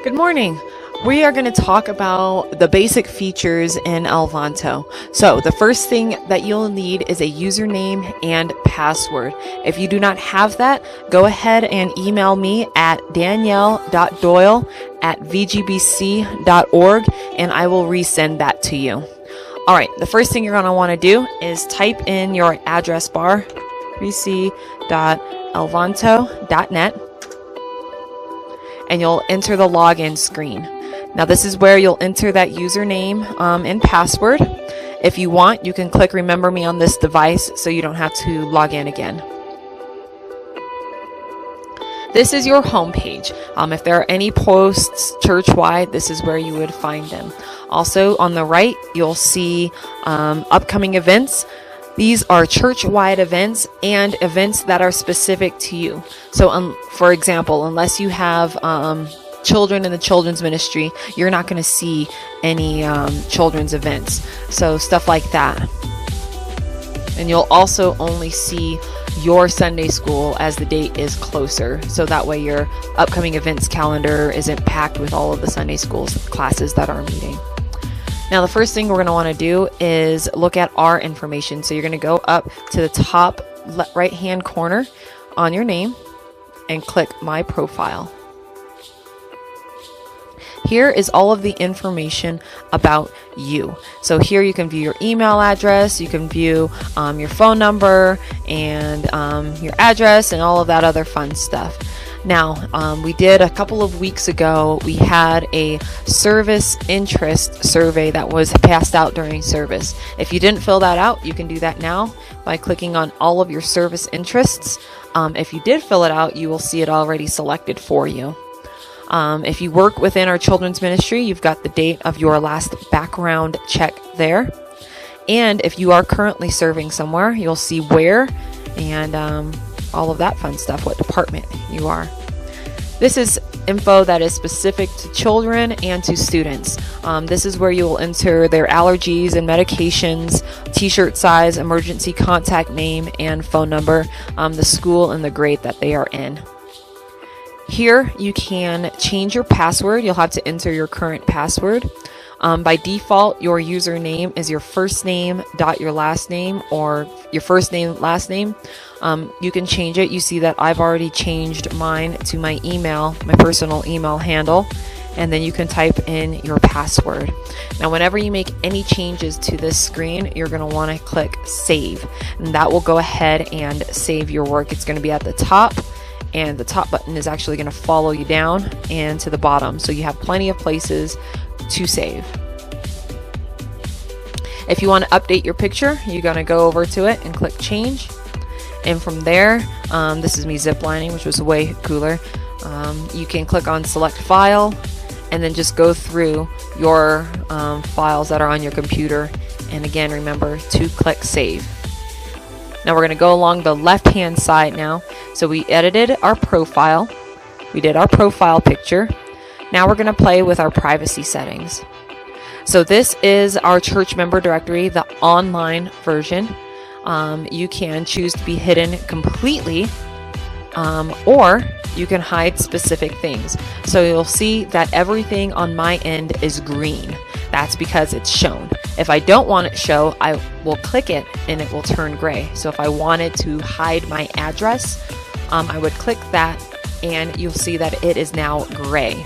Good morning. We are going to talk about the basic features in Elvanto. So the first thing that you'll need is a username and password. If you do not have that, go ahead and email me at danielle.doyle@vgbc.org and I will resend that to you. All right, the first thing you're going to want to do is type in your address bar, 3c.elvanto.net, and you'll enter the login screen. Now this is where you'll enter that username and password. If you want, you can click remember me on this device so you don't have to log in again. This is your home page. If there are any posts church-wide, this is where you would find them. Also on the right, you'll see upcoming events. These are church-wide events and events that are specific to you. So, for example, unless you have children in the children's ministry, you're not going to see any children's events. So stuff like that. And you'll also only see your Sunday school as the date is closer. So that way your upcoming events calendar isn't packed with all of the Sunday school classes that are meeting. Now the first thing we're going to want to do is look at our information. So you're going to go up to the top right hand corner on your name and click My Profile. Here is all of the information about you. So here you can view your email address, you can view your phone number and your address and all of that other fun stuff. Now, we did a couple of weeks ago, we had a service interest survey that was passed out during service. If you didn't fill that out, you can do that now by clicking on all of your service interests. If you did fill it out, you will see it already selected for you. If you work within our children's ministry, you've got the date of your last background check there. And if you are currently serving somewhere, you'll see where and all of that fun stuff, what department you are. This is info that is specific to children and to students. This is where you will enter their allergies and medications, t-shirt size, emergency contact name and phone number, the school and the grade that they are in. Here you can change your password. You'll have to enter your current password. By default, your username is your first name dot your last name or your first name, last name. You can change it. You see that I've already changed mine to my email, my personal email handle, and then you can type in your password. Now, whenever you make any changes to this screen, you're going to want to click Save, and that will go ahead and save your work. It's going to be at the top, and the top button is actually going to follow you down and to the bottom, so you have plenty of places to save. If you want to update your picture, you're going to go over to it and click Change, and from there, this is me ziplining, which was way cooler. You can click on Select File and then just go through your files that are on your computer, and again, remember to click Save. Now we're going to go along the left hand side now. So we edited our profile, we did our profile picture. Now we're going to play with our privacy settings. So this is our church member directory, the online version. You can choose to be hidden completely, or you can hide specific things. So you'll see that everything on my end is green. That's because it's shown. If I don't want it show, I will click it and it will turn gray. So if I wanted to hide my address, I would click that and you'll see that it is now gray.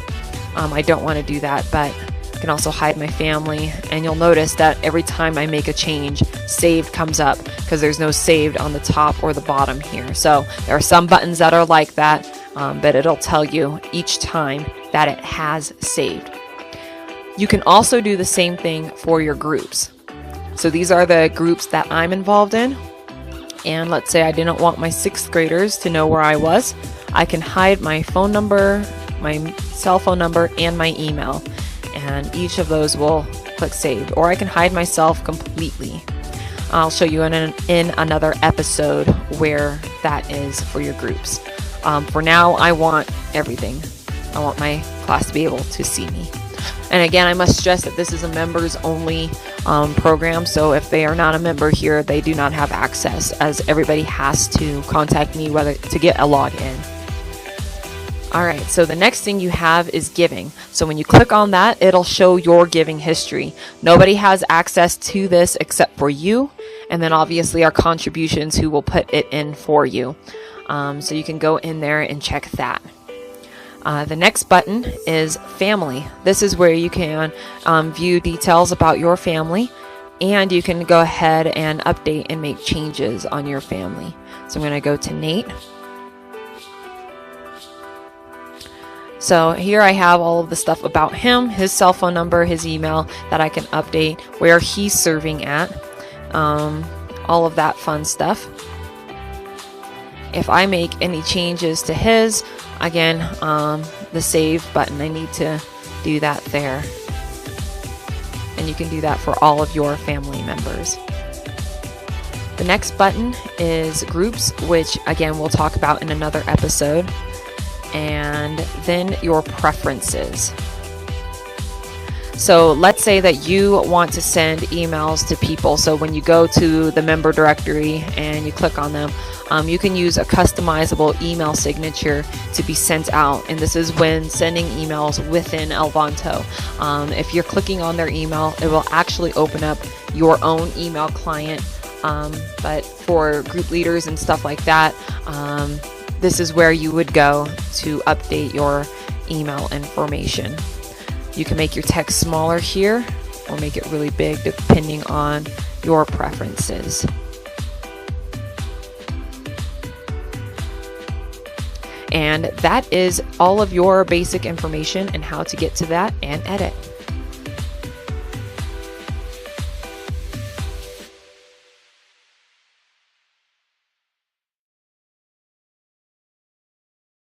I don't want to do that, but I can also hide my family, and you'll notice that every time I make a change, saved comes up because there's no saved on the top or the bottom here. So there are some buttons that are like that, but it'll tell you each time that it has saved. You can also do the same thing for your groups. So these are the groups that I'm involved in. And let's say I didn't want my 6th graders to know where I was. I can hide my phone number, my cell phone number, and my email. And each of those will click Save. Or I can hide myself completely. I'll show you in another episode where that is for your groups. For now, I want everything. I want my class to be able to see me. And again, I must stress that this is a members only program, so if they are not a member here, they do not have access, as everybody has to contact me whether to get a login. Alright, so the next thing you have is giving. So when you click on that, it'll show your giving history. Nobody has access to this except for you, and then obviously our contributions who will put it in for you. So you can go in there and check that. The next button is family. This is where you can view details about your family, and you can go ahead and update and make changes on your family. So I'm going to go to Nate. So here I have all of the stuff about him, his cell phone number, his email that I can update, where he's serving at, all of that fun stuff. If I make any changes to his, again, the save button, I need to do that there. And you can do that for all of your family members. The next button is groups, which again we'll talk about in another episode. And then your preferences. So let's say that you want to send emails to people. So when you go to the member directory and you click on them, you can use a customizable email signature to be sent out. And this is when sending emails within Elvanto. If you're clicking on their email, it will actually open up your own email client. But for group leaders and stuff like that, this is where you would go to update your email information. You can make your text smaller here or make it really big depending on your preferences. And that is all of your basic information and how to get to that and edit.